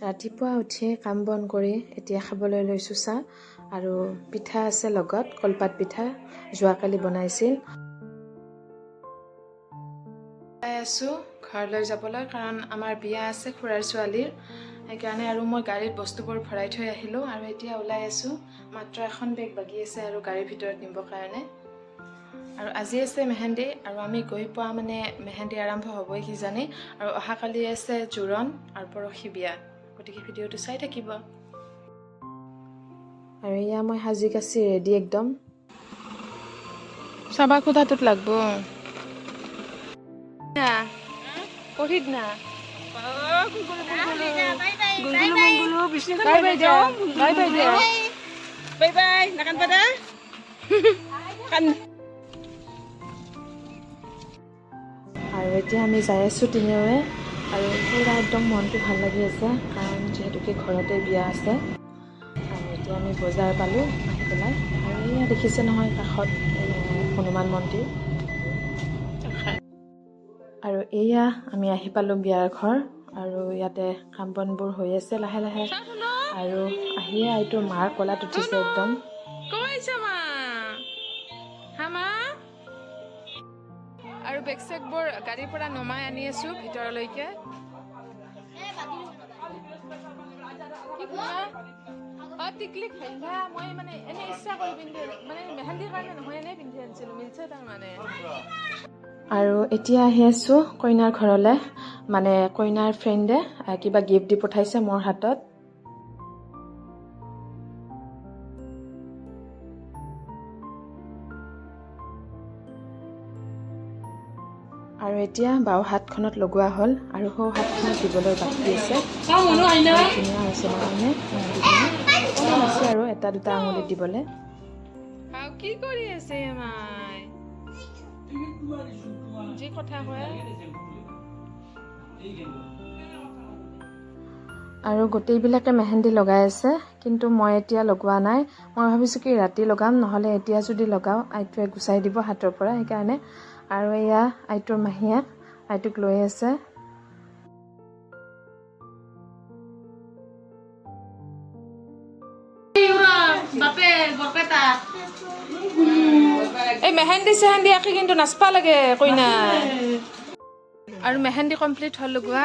ৰাতিপুৱা উঠি কাম বন কৰি এতিয়া খাবলৈ লৈছোঁ চাহ আৰু পিঠা আছে লগত, কলপাত পিঠা যোৱাকালি বনাইছিল। আছোঁ ঘৰলৈ যাবলৈ, কাৰণ আমাৰ বিয়া আছে খুৰাৰ ছোৱালীৰ, সেইকাৰণে আৰু মই গাড়ীত বস্তুবোৰ ভৰাই থৈ আহিলোঁ আৰু এতিয়া ওলাই আছোঁ। মাত্ৰ এখন বেগ বাগি আছে আৰু গাড়ীৰ ভিতৰত নিবৰ কাৰণে। আৰু আজি আছে মেহেন্দি, আৰু আমি গৈ পোৱা মানে মেহেন্দি আৰম্ভ হ'বই কিজানি, আৰু অহাকালি আছে জোৰণ আৰু পৰহি বিয়া, গতিকে ভিডিঅ'টো চাই থাকিব। আৰু এয়া মই সাজি কাচি ৰেডি একদম। চাবা কোঠাটোত লাগব পঢ়িত না আৰু এতিয়া আমি যাই আছোঁ তিনিওৱে, আৰু পুৰা একদম মনটো ভাল লাগি আছে, কাৰণ যিহেতুকে ঘৰতে বিয়া আছে। আৰু এতিয়া আমি বজাৰ পালোঁ আহি পেলাই, আৰু এয়া দেখিছে নহয় কাষত হনুমান মন্দিৰ। আৰু এয়া আমি আহি পালোঁ বিয়াৰ ঘৰ, আৰু ইয়াতে কাম বনবোৰ হৈ আছে লাহে লাহে, আৰু আহিয়ে আইটোৰ মাৰ কলাত উঠিছে একদম। আৰু বেগ চেগবোৰ গাড়ীৰ পৰা নমাই আনি আছোঁ ভিতৰলৈকে। টিকলি খেলবা মই মানে এনে ইচ্ছা কৰি পিন্ধি, মানে মেহেন্দিৰ কাৰণে নহয়, এনেই পিন্ধি আনিছিলোঁ, মিলছে তাৰমানে। আৰু এতিয়া আহি আছোঁ কইনাৰ ঘৰলৈ, মানে কইনাৰ ফ্ৰেণ্ডে কিবা গিফ্ট দি পঠাইছে মোৰ হাতত। আৰু এতিয়া বাও হাতখনত লগোৱা হ'ল, আৰু সৌ হাতখনত দিবলৈ বাকী আছে। ধুনীয়া হৈছে মানে অকণমান আছে আৰু এটা দুটা আঙুলিত দিবলৈ। কি কৰি আছে যি কথা কয়। আৰু গোটেইবিলাকে মেহেন্দি লগাই আছে, কিন্তু মই এতিয়া লগোৱা নাই। মই ভাবিছোঁ কি ৰাতি লগাম, নহ'লে এতিয়া যদি লগাওঁ আইটোৱে গুচাই দিব হাতৰ পৰা, সেইকাৰণে। আৰু এয়া আইটোৰ মাহীয়েক আইটোক লৈ আছে। এই মেহেন্দি চেহেন্দি আঁকি কিন্তু নাচবা লাগে কইনা। আৰু মেহেন্দি কমপ্লিট হ'ল লগোৱা,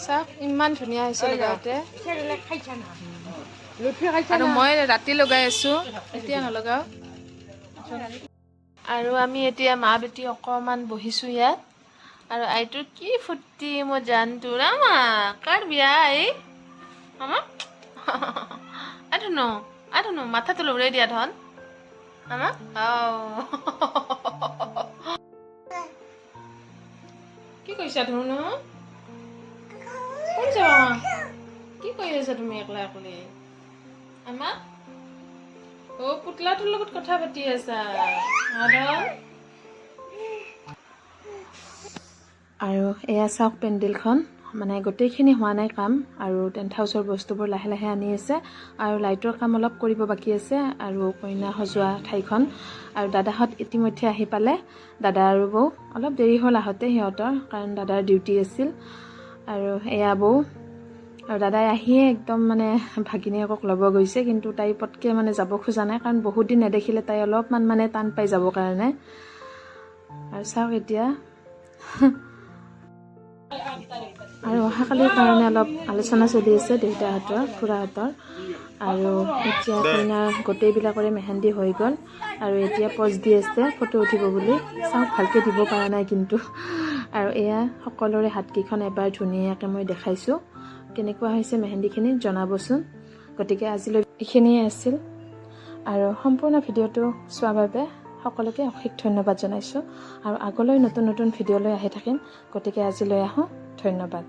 চাওক ইমান ধুনীয়া হৈছে লগাওঁতে। আৰু মই ৰাতি লগাই আছোঁ, এতিয়া নলগাওঁ। আৰু আমি এতিয়া মা বেটি অকণমান বহিছোঁ ইয়াত, আৰু আইটোৰ কি ফূৰ্তি মই জানতো ৰামা, কাৰ বিয়া এই আমা আধুনো মাথাটো লৰাই দিয়া ধন আমা। কি কৈছা ধুনু? ক'ত যাবা? কি কৰি আছা তুমি একলা একলি আমা? পুতলাটোৰ লগত কথা পাতি আছা। আৰু এয়া চাওক পেণ্ডেলখন, মানে গোটেইখিনি হোৱা নাই কাম, আৰু টেণ্ট হাউচৰ বস্তুবোৰ লাহে লাহে আনি আছে, আৰু লাইটৰ কাম অলপ কৰিব বাকী আছে, আৰু কইনা সজোৱা ঠাইখন। আৰু দাদাহঁত ইতিমধ্যে আহি পালে, দাদা আৰু বৌ। অলপ দেৰি হ'ল আহোঁতে সিহঁতৰ, কাৰণ দাদাৰ ডিউটি আছিল। আৰু এয়া বৌ, আৰু দাদাই আহিয়ে একদম মানে ভাগিনীয়েকক ল'ব গৈছে, কিন্তু তাই পটকৈ মানে যাব খোজা নাই, কাৰণ বহুত দিন নেদেখিলে তাই অলপমান মানে টান পাই যাবৰ কাৰণে। আৰু চাওক এতিয়া আৰু অহাকালিৰ কাৰণে অলপ আলোচনা চলি আছে দেউতাহঁতৰ খুৰাহঁতৰ। আৰু এতিয়া কইনাৰ গোটেইবিলাকৰে মেহেন্দি হৈ গ'ল, আৰু এতিয়া পজ দি আছে ফটো উঠিব বুলি। চাওক ভালকৈ দিব পৰা নাই কিন্তু। আৰু এয়া সকলোৰে হাতকেইখন এবাৰ ধুনীয়াকৈ মই দেখাইছোঁ, কেনেকুৱা হৈছে মেহেন্দিখিনি জনাবচোন। গতিকে আজিলৈ এইখিনিয়ে আছিল, আৰু সম্পূৰ্ণ ভিডিঅ'টো চোৱাৰ বাবে সকলোকে অশেষ ধন্যবাদ জনাইছোঁ। আৰু আগলৈ নতুন নতুন ভিডিঅ' লৈ আহি থাকিম, গতিকে আজিলৈ আহোঁ, ধন্যবাদ।